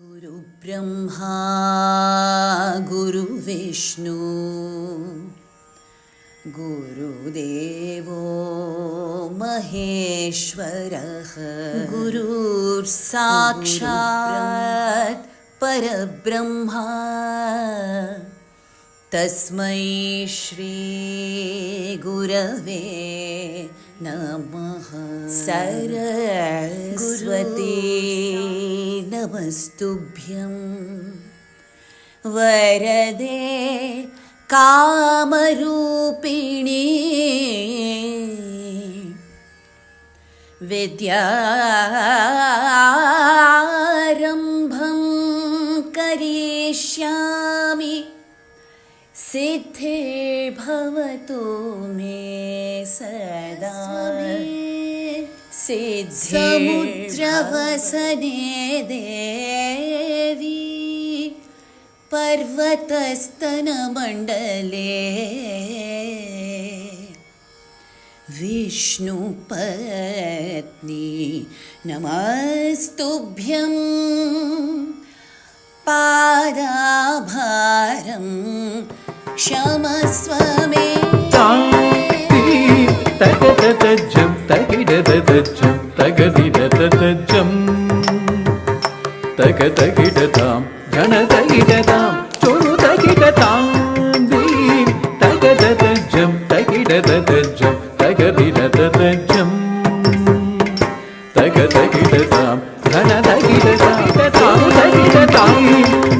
गुरु ब्रह्मा गुरु विष्णु गुरुदेवो महेश्वरः गुरुर्साक्षात् परब्रह्मा तस्मै श्री गुरवे नमः। सरस्वती नमस्तुभ्यं वरदे कामरूपिणी विद्यारम्भं करिष्यामि सिद्धिर्भवतु मे सदा। समुद्रवसने देवी पर्वतस्तनमण्डले विष्णुपत्नी नमस्तुभ्यं पादाभारं क्षमस्व मे। तगदजं तगिडदजं तगदिडदजं तगदगिडतां घनदगिडतां चोरुदगिडतां दीं तगदजं तगिडदजं तगदिडदजं तगदगिडतां घनदगिडतां चोरुदगिडतां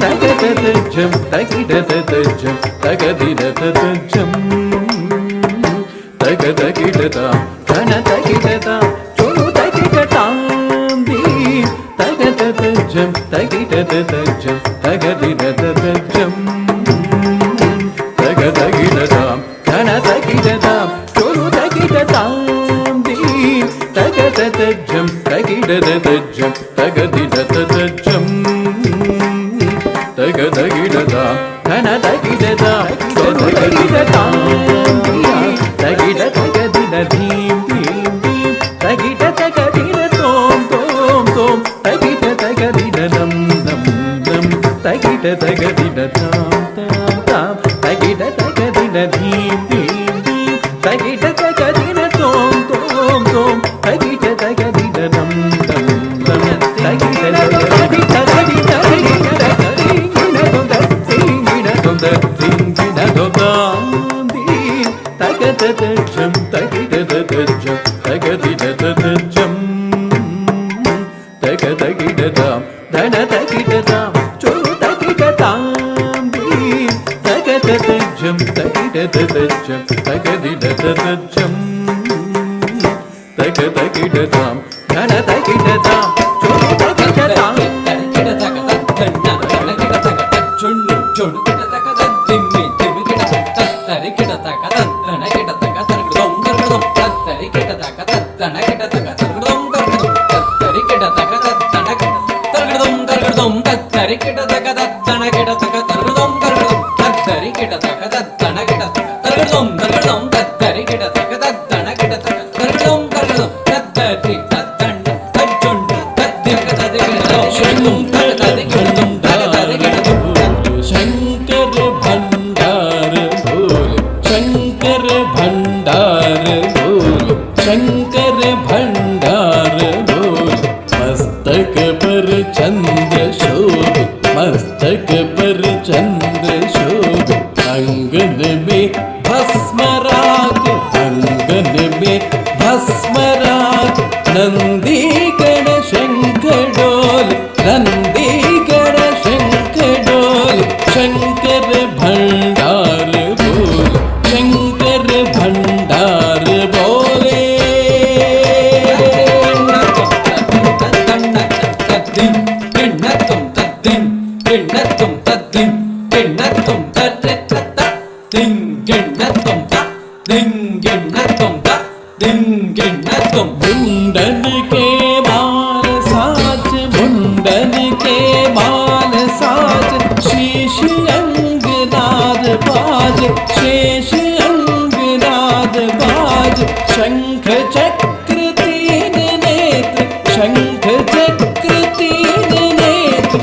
तगदजं तगिडदजं तगदिडदजं तगदगिडतां घनदगिडतां चोरुदगिडतां दीं तगदजं तगिडदजं तगदिडदजं तगदगिडतां घनदगिडतां चोरुदगिडतां दीं तगदजं तगिडदजं तगदिडदजं तगदगिडतां घनदगिडतां चोरुदगिडतां तगिड तगदिड धीं धीं धीं तगिड तगदिड तों तों तों तगिड तगदिड नं नं नं तगिड तगदिड तां तां तां तगिड तगदिड धीं धीं धीं तगिड तगदिड तों तों तों तगिड तगदिड नं नं नं तगिड तगदिड तगदिड तगदजं तगिडदजं तगदिडदजं तगदगिडतां धनदगिडतां चोरुदगिडतां दीं तगदजं तगिडदजं तगदिडदजं तगदगिडतां धनदगिडतां चोरुदगिडतां शंख चक्र तीन नेत्र शंख चक्र तीन नेत्र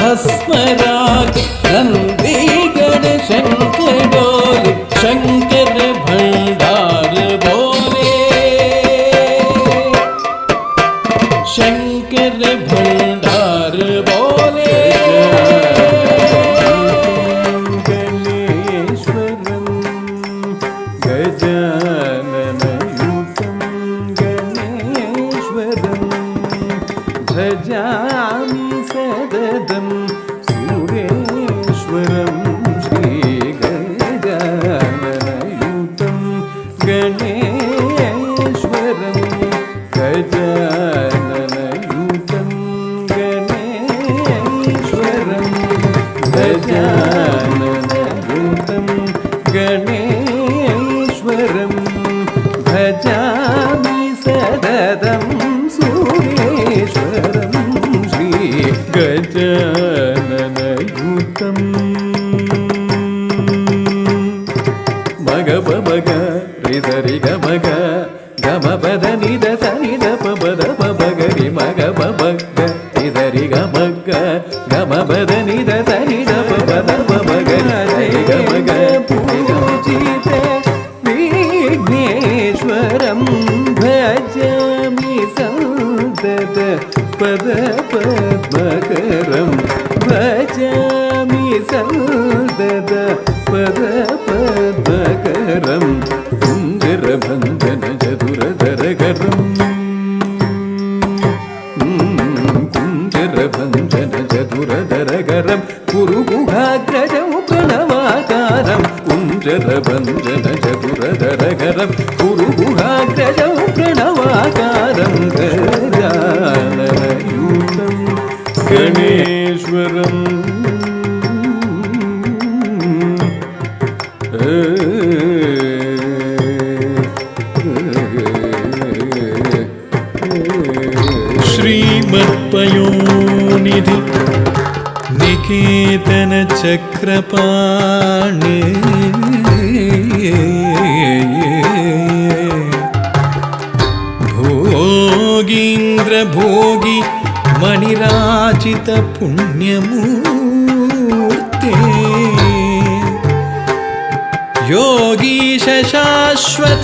भस्मराग नंदी गणशंख डोले शंकर भंडार बोले शंकर भंडार बोले गणेश्वरम गजाननयुतं गणेश्वरम भजामि सततं सुरेश्वरं श्रीगजाननयुतं गणेश्वरं गजाननयुतं गणेश्वरं गजाननयुतं गणेश्वरं भजामि सततं सुरेश्वरं श्रीगजाननयुतं मग बग रि सरि ग मग गम पद निद सनि द प पद प ग रि मग बग रि सरि ग मग गम पद निद सनि द प पद प ग रि ग मग पूजिते विघ्नेश्वरं भजामि सतत पद पद्मकरं भजामि सतत पद पद्मकरं कुञ्जरभञ्जन चतुरधरकरं कुञ्जरभञ्जन चतुरधरकरं कुरुगुहाग्रजं प्रणवाकारं कुञ्जरभञ्जन चतुरधरकरं कुरुगुहाग्रजं प्रणवाकारं गजाननयुतं गणेश्वरम् श्रीमत्पयोनिधि निकेतन चक्रपाणि भोगीन्द्र भोगी मणिराजित पुण्यमूर्ते योगीश शाश्वत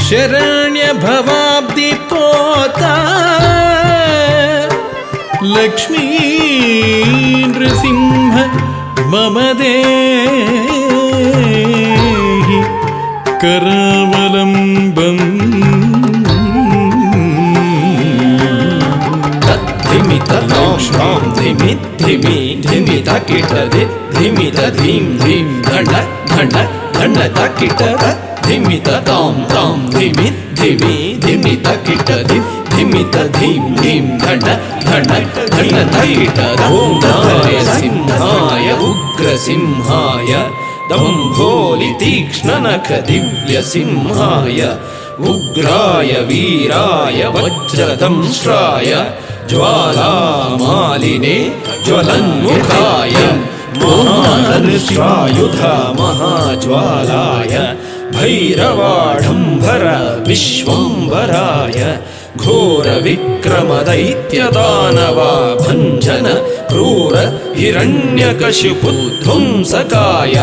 शरण्य भवाब्दि पोता लक्ष्मी नृसिंह मम देहि करावलम्बम् धिमित तां तां धिमि धिमि धिमित किट धिमित धीं धीं धण्ड धण्ड धण्ड तकिट धिमित तां तां धिमि धिमि धिमित किट धिमित धीं धीं धण्ड धण्ड धण्ड तकिट ॐ नरसिंहाय उग्रसिंहाय दम्भोलि तीक्ष्णनख दिव्यसिंहाय उग्राय वीराय वज्रदंष्ट्राय ज्वालामालिने ज्वलन्मुखाय महादंष्ट्रायुध महाज्वालाय भैरवाढम्बर विश्वम्भराय घोरविक्रमदैत्यदानवाभञ्जन क्रूर हिरण्यकशिपुध्वंसकाय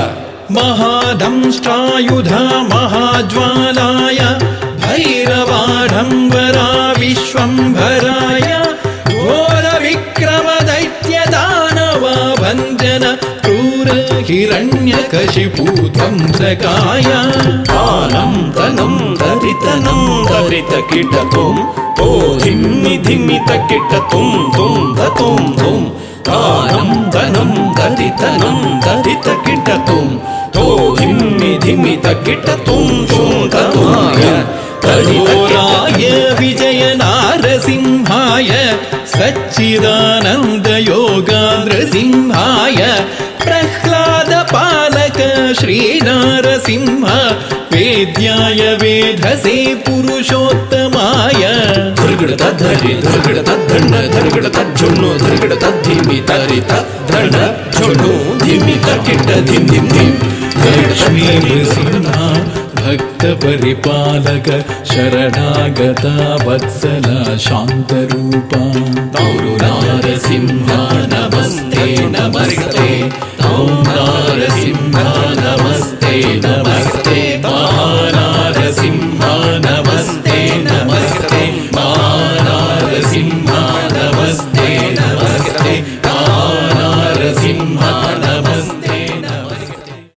महादंष्ट्रायुध महाज्वालाय भैरवाढम्बरा विश्वम्भराय घोरविक्रमदैत्यदानवाभञ्जन क्रूर हिरण्यकशिपुध्वंसकाय आनं तनं दरितनं दरितकिटतुं ओ धिम्मि धिमितकिटतुं तुं धतुं तुं आनं तनं दरितनं दरितकिटतुं तो धिम्मि धिमितकिटतुं तुं धतुमाय कठोराय विजय नारसिंहाय सच्चिदानन्द योगान्द्रसिंहाय प्रह्लाद पालक श्री नारसिंह वेद्याय वेधसे पुरुषोत्तमाय धर्गड़ धरि धर्गड़ धण्ड धर्गड़ झुण्णु धर्गड़ धिमि तरित धण्ड झुण्णु धिमि तकिट धिं धिं धिं लक्ष्मी नृसिंह ಭಕ್ತ ಪರಿಪಾಲಕ ಶರಣಾಗತ ವತ್ಸಲ ಶಾಂತರೂಪ. ಗೌರು ನಾರಸಿಂಹ ನಮಸ್ತೆ ನಮಸ್ತೆ